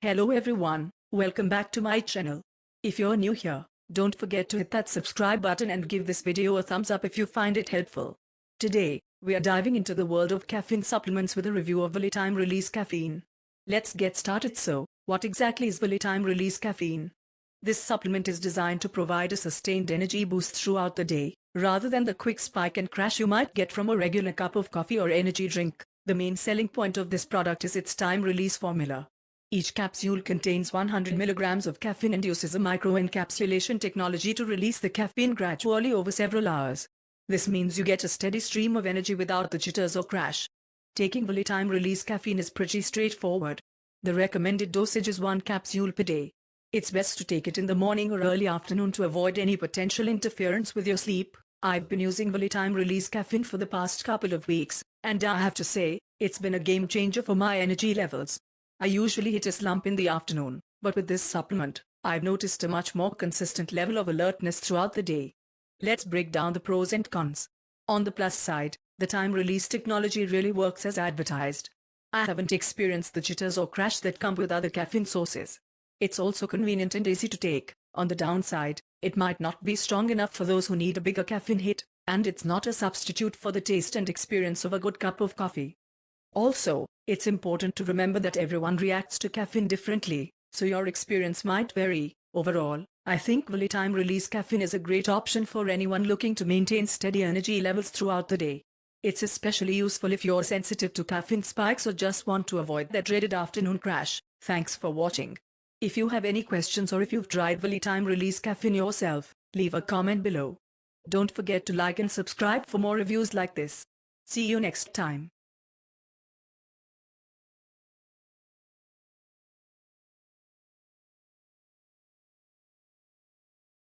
Hello everyone, welcome back to my channel. If you're new here, don't forget to hit that subscribe button and give this video a thumbs up if you find it helpful. Today, we are diving into the world of caffeine supplements with a review of VALI Time Release Caffeine. Let's get started. So, what exactly is VALI Time Release Caffeine? This supplement is designed to provide a sustained energy boost throughout the day, rather than the quick spike and crash you might get from a regular cup of coffee or energy drink. The main selling point of this product is its time release formula. Each capsule contains 100 milligrams of caffeine and uses a microencapsulation technology to release the caffeine gradually over several hours. This means you get a steady stream of energy without the jitters or crash. Taking VALI Time Release Caffeine is pretty straightforward. The recommended dosage is 1 capsule per day. It's best to take it in the morning or early afternoon to avoid any potential interference with your sleep. I've been using VALI Time Release Caffeine for the past couple of weeks, and I have to say, it's been a game changer for my energy levels. I usually hit a slump in the afternoon, but with this supplement, I've noticed a much more consistent level of alertness throughout the day. Let's break down the pros and cons. On the plus side, the time release technology really works as advertised. I haven't experienced the jitters or crash that come with other caffeine sources. It's also convenient and easy to take. On the downside, it might not be strong enough for those who need a bigger caffeine hit, and it's not a substitute for the taste and experience of a good cup of coffee. Also, it's important to remember that everyone reacts to caffeine differently, so your experience might vary. Overall, I think VALI Time Release Caffeine is a great option for anyone looking to maintain steady energy levels throughout the day. It's especially useful if you're sensitive to caffeine spikes or just want to avoid that dreaded afternoon crash. Thanks for watching. If you have any questions or if you've tried VALI Time Release Caffeine yourself, leave a comment below. Don't forget to like and subscribe for more reviews like this. See you next time.